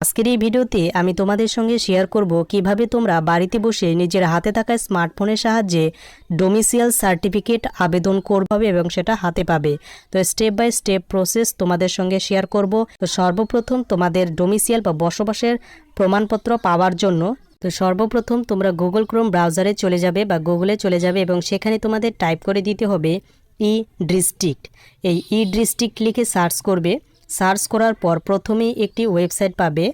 আজকের এই ভিডিওতে আমি তোমাদের সঙ্গে শেয়ার করব কিভাবে তোমরা বাড়িতে বসে নিজের হাতে থাকা স্মার্টফোনের সাহায্যে ডোমিসাইল সার্টিফিকেট আবেদন করবে এবং সেটা হাতে পাবে। তো স্টেপ বাই স্টেপ প্রসেস তোমাদের সঙ্গে শেয়ার করব। তো সর্বপ্রথম তোমাদের ডোমিসাইল বা বসবাসের প্রমাণপত্র পাওয়ার জন্য সর্বপ্রথম তোমরা গুগল ক্রোম ব্রাউজারে চলে যাবে বা গুগলে চলে যাবে এবং সেখানে তোমাদের টাইপ করে দিতে হবে ই ডিস্ট্রিক্ট। এই ই ডিস্ট্রিক্ট লিখে সার্চ করবে। সার্চ করার পর প্রথমেই একটি ওয়েবসাইট পাবে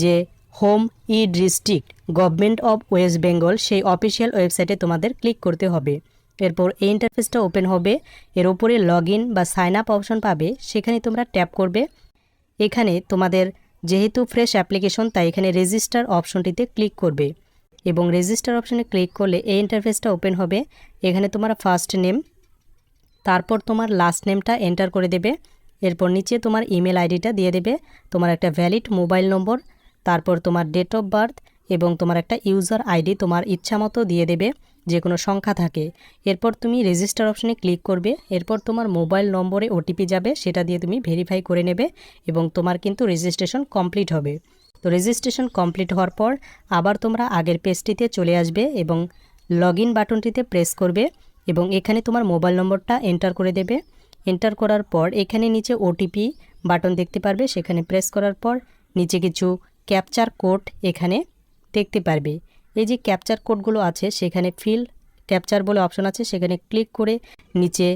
যে home E district government of West Bengal, সেই অফিসিয়াল ওয়েবসাইটে তোমাদের ক্লিক করতে হবে। এরপর এই ইন্টারফেসটা ওপেন হবে। এর উপরে লগ ইন বা সাইন আপ অপশন পাবে, সেখানে তোমরা ট্যাপ করবে। এখানে তোমাদের যেহেতু ফ্রেশ অ্যাপ্লিকেশন তাই এখানে রেজিস্টার অপশনটিতে ক্লিক করবে এবং রেজিস্টার অপশনে ক্লিক করলে এই ইন্টারফেসটা ওপেন হবে। এখানে তোমার ফার্স্ট নেম, তারপর তোমার লাস্ট নেমটা এন্টার করে দেবে। এরপর নিচে তোমার ইমেল আইডিটা দিয়ে দেবে, তোমার একটা ভ্যালিড মোবাইল নম্বর, তারপর তোমার ডেট অফ বার্থ এবং তোমার একটা ইউজার আইডি তোমার ইচ্ছা মতো দিয়ে দেবে, যে কোনো সংখ্যা থাকে। এরপর তুমি রেজিস্টার অপশনে ক্লিক করবে। এরপর তোমার মোবাইল নম্বরে ওটিপি যাবে, সেটা দিয়ে তুমি ভেরিফাই করে নেবে এবং তোমার কিন্তু রেজিস্ট্রেশন কমপ্লিট হবে। তো রেজিস্ট্রেশন কমপ্লিট হওয়ার পর আবার তোমরা আগের পেজটিতে চলে আসবে এবং লগ ইন বাটনটিতে প্রেস করবে এবং এখানে তোমার মোবাইল নম্বরটা এন্টার করে দেবে। এন্টার করার পর এখানে নিচে ওটিপি বাটন দেখতে পারবে, সেখানে প্রেস করার পর নিচে কিছু ক্যাপচার কোড এখানে দেখতে পারবে। এই যে ক্যাপচার কোডগুলো আছে সেখানে ফিল ক্যাপচার বলে অপশন আছে, সেখানে ক্লিক করে নিচে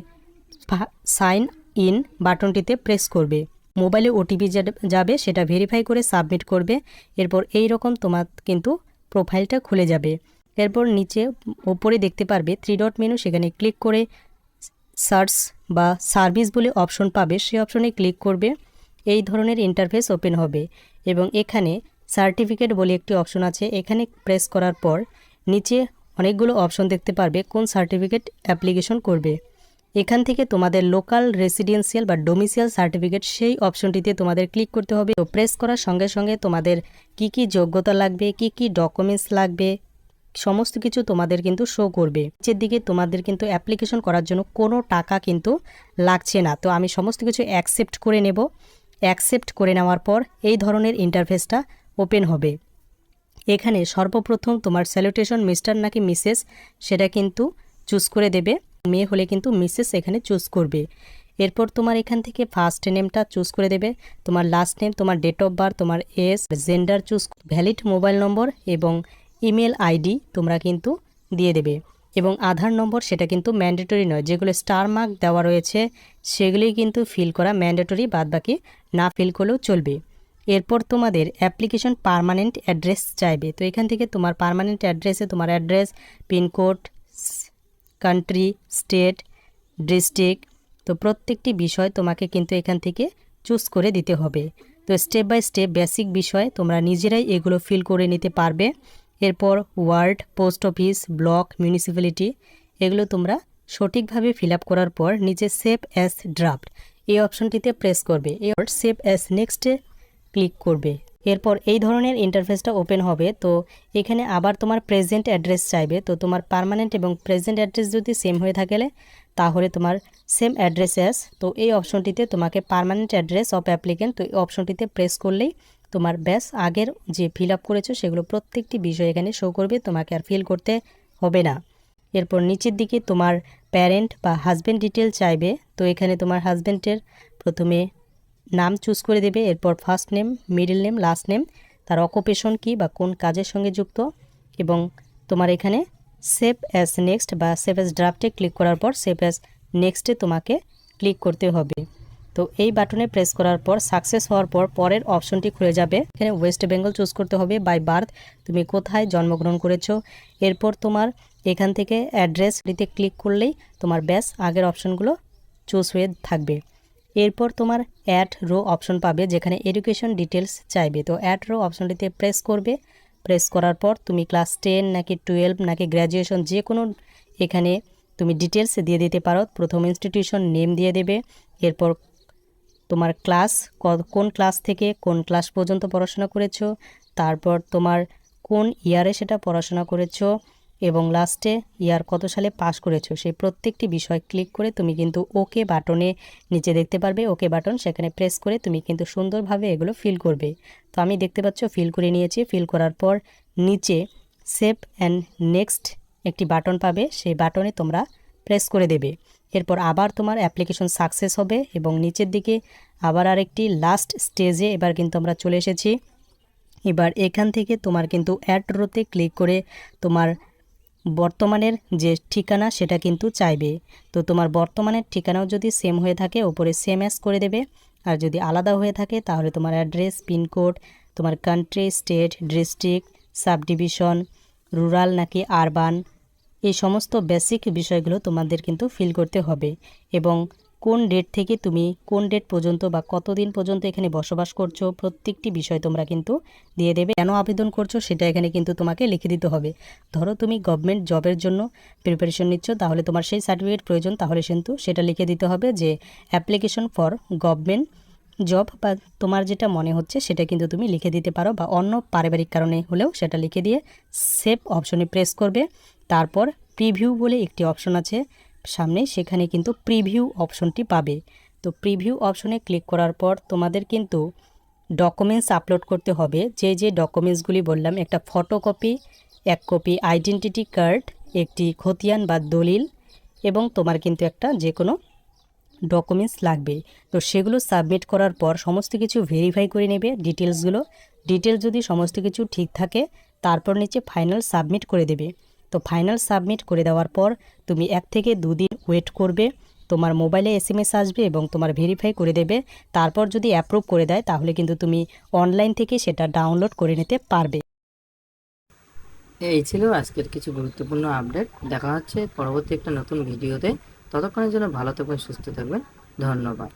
সাইন ইন বাটনটিতে প্রেস করবে। মোবাইলে ওটিপি যাবে, সেটা ভেরিফাই করে সাবমিট করবে। এরপর এই রকম তোমার কিন্তু প্রোফাইলটা খুলে যাবে। এরপর নিচে ওপরে দেখতে পারবে 3 ডট মেনু, সেখানে ক্লিক করে সার্চ বা সার্ভিস বলে অপশন পাবে, সেই অপশনে ক্লিক করবে। এই ধরনের ইন্টারফেস ওপেন হবে এবং এখানে সার্টিফিকেট বলে একটি অপশন আছে, এখানে প্রেস করার পর নিচে অনেকগুলো অপশন দেখতে পারবে কোন সার্টিফিকেট অ্যাপ্লিকেশন করবে। এখান থেকে তোমাদের লোকাল রেসিডেন্সিয়াল বা ডোমিসাইল সার্টিফিকেট সেই অপশনটিতে তোমাদের ক্লিক করতে হবে। তো প্রেস করার সঙ্গে সঙ্গে তোমাদের কি কি যোগ্যতা লাগবে, কি কি ডকুমেন্টস লাগবে, সমস্ত কিছু তোমাদের কিন্তু শো করবে। নিচের দিকে তোমাদের কিন্তু অ্যাপ্লিকেশন করার জন্য কোনো টাকা কিন্তু লাগছে না। তো আমি সমস্ত কিছু অ্যাকসেপ্ট করে নেব। অ্যাকসেপ্ট করে নেওয়ার পর এই ধরনের ইন্টারফেসটা ওপেন হবে। এখানে সর্বপ্রথম তোমার স্যালুটেশন মিস্টার নাকি মিসেস সেটা কিন্তু চুজ করে দেবে। মেয়ে হলে কিন্তু মিসেস এখানে চুজ করবে। এরপর তোমার এখান থেকে ফার্স্ট নেমটা চুজ করে দেবে, তোমার লাস্ট নেম, তোমার ডেট অফ বার্থ, তোমার age, gender choose, valid mobile number এবং ইমেল আইডি তোমরা কিন্তু দিয়ে দেবে এবং আধার নম্বর সেটা কিন্তু ম্যান্ডেটরি নয়, যেগুলো স্টার মার্ক দেওয়া রয়েছে সেগুলোই কিন্তু ফিল করা ম্যান্ডেটরি, বাদবাকি না ফিল করলেও চলবে। এরপর তোমাদের অ্যাপ্লিকেশন পার্মানেন্ট অ্যাড্রেস চাইবে। তো এখান থেকে তোমার পার্মানেন্ট অ্যাড্রেসে তোমার address, pincode, country, state, district, তো প্রত্যেকটি বিষয় তোমাকে কিন্তু এখান থেকে চুজ করে দিতে হবে। তো স্টেপ বাই স্টেপ বেসিক বিষয় তোমরা নিজেরাই এগুলো ফিল করে নিতে পারবে। এরপর ward, post office, block, municipality এগুলো তোমরা সঠিকভাবে ফিল আপ করার পর নিচে সেভ অ্যাজ ড্রাফট এই অপশনটিতে প্রেস করবে। এরপর সেভ অ্যাজ নেক্সটে ক্লিক করবে। এরপর এই ধরনের ইন্টারফেসটা ওপেন হবে। তো এখানে আবার তোমার প্রেজেন্ট অ্যাড্রেস চাইবে। তো তোমার পার্মানেন্ট এবং প্রেজেন্ট অ্যাড্রেস যদি সেম হয়ে থাকে তাহলে তোমার সেম অ্যাড্রেস অ্যাজ, তো এই অপশনটিতে তোমাকে পার্মানেন্ট অ্যাড্রেস অফ অ্যাপ্লিকেন্ট, তো এই অপশনটিতে প্রেস করলেই তোমার ব্যাস আগের যে ফিল আপ করেছো সেগুলো প্রত্যেকটি বিষয় এখানে শো করবে, তোমাকে আর ফিল করতে হবে না। এরপর নিচের দিকে তোমার প্যারেন্ট বা হাজব্যান্ড ডিটেল চাইবে। তো এখানে তোমার হাজব্যান্ডের প্রথমে নাম চুজ করে দেবে, এরপর first name, middle name, last name, তার অকুপেশন কি বা কোন কাজের সঙ্গে যুক্ত, এবং তোমার এখানে সেভ অ্যাজ নেক্সট বা সেভ অ্যাজ ড্রাফটে ক্লিক করার পর সেভ অ্যাজ নেক্সটে তোমাকে ক্লিক করতে হবে। তো এই বাটনে প্রেস করার পর সাকসেস হওয়ার পর পরের অপশনটি খুলে যাবে। এখানে ওয়েস্ট বেঙ্গল চুজ করতে হবে, বাই বার্থ তুমি কোথায় জন্মগ্রহণ করেছো। এরপর তোমার এখান থেকে অ্যাড্রেসটিতে ক্লিক করলেই তোমার ব্যাস আগের অপশনগুলো চুজ হয়ে থাকবে। এরপর তোমার অ্যাড রো অপশন পাবে, যেখানে এডুকেশন ডিটেলস চাইবে। তো অ্যাড রো অপশনটিতে প্রেস করবে। প্রেস করার পর তুমি ক্লাস 10 নাকি 12 নাকি গ্র্যাজুয়েশন যে কোনো এখানে তুমি ডিটেলস দিয়ে দিতে পারো। প্রথম ইনস্টিটিউশন নেম দিয়ে দেবে। এরপর তোমার ক্লাস, কোন ক্লাস থেকে কোন ক্লাস পর্যন্ত পড়াশোনা করেছো, তারপর তোমার কোন ইয়ারে সেটা পড়াশোনা করেছো, এবং লাস্টে ইয়ার কত সালে পাস করেছো সেই প্রত্যেকটি বিষয় ক্লিক করে তুমি কিন্তু ওকে বাটনে নিচে দেখতে পারবে ওকে বাটন, সেখানে প্রেস করে তুমি কিন্তু সুন্দরভাবে এগুলো ফিল করবে। তো আমি দেখতে পাচ্ছ ফিল করে নিয়েছি। ফিল করার পর নিচে সেভ অ্যান্ড নেক্সট একটি বাটন পাবে, সেই বাটনে তোমরা প্রেস করে দেবে। এরপর আবার তোমার অ্যাপ্লিকেশন সাকসেস হবে এবং নিচের দিকে আবার আরেকটি লাস্ট স্টেজে এবার কিন্তু আমরা চলে এসেছি। এবার এখান থেকে তোমার কিন্তু অ্যাড রোতে ক্লিক করে তোমার বর্তমানের যে ঠিকানা সেটা কিন্তু চাইবে। তো তোমার বর্তমানের ঠিকানাও যদি সেম হয়ে থাকে ওপরে সেম অ্যাজ করে দেবে, আর যদি আলাদা হয়ে থাকে তাহলে তোমার অ্যাড্রেস, পিনকোড, তোমার country, state, district, sub division, rural নাকি আরবান, এই সমস্ত বেসিক বিষয়গুলো তোমাদের কিন্তু ফিল করতে হবে। এবং কোন ডেট থেকে তুমি কোন ডেট পর্যন্ত বা কতদিন পর্যন্ত এখানে বসবাস করছো প্রত্যেকটি বিষয় তোমরা কিন্তু দিয়ে দেবে। কেন আবেদন করছো সেটা এখানে কিন্তু তোমাকে লিখে দিতে হবে। ধরো তুমি গভর্নমেন্ট জবের জন্য প্রিপারেশন নিচ্ছ, তাহলে তোমার সেই সার্টিফিকেট প্রয়োজন, তাহলে কিন্তু সেটা লিখে দিতে হবে যে অ্যাপ্লিকেশন ফর গভর্নমেন্ট জব, বা তোমার যেটা মনে হচ্ছে সেটা কিন্তু তুমি লিখে দিতে পারো, বা অন্য পারিবারিক কারণে হলেও সেটা লিখে দিয়ে সেভ অপশনে প্রেস করবে। তারপর প্রিভিউ বলে একটি অপশন আছে সামনে, সেখানে কিন্তু প্রিভিউ অপশনটি পাবে। তো প্রিভিউ অপশনে ক্লিক করার পর তোমাদের কিন্তু ডকুমেন্টস আপলোড করতে হবে। যে যে ডকুমেন্টসগুলি বললাম, একটা ফটোকপি, এক কপি আইডেন্টিটি কার্ড, একটি খতিয়ান বা দলিল, এবং তোমার কিন্তু একটা যে কোনো ডকুমেন্টস লাগবে। তো সেগুলো সাবমিট করার পর সমস্ত কিছু ভেরিফাই করে নেবে ডিটেলস যদি সমস্ত কিছু ঠিক থাকে তারপর নিচে ফাইনাল সাবমিট করে দেবে। তো ফাইনাল সাবমিট করে দেওয়ার পর তুমি 1 থেকে 2 দিন ওয়েট করবে, তোমার মোবাইলে SMS আসবে এবং তোমার ভেরিফাই করে দেবে। তারপর যদি অ্যাপ্রুভ করে দেয় তাহলে কিন্তু তুমি অনলাইন থেকে সেটা ডাউনলোড করে নিতে পারবে। এই ছিল আজকের কিছু গুরুত্বপূর্ণ আপডেট। দেখা হচ্ছে পরবর্তী একটা নতুন ভিডিওতে। ততক্ষণের জন্য ভালো থাকবেন, সুস্থ থাকবেন। ধন্যবাদ।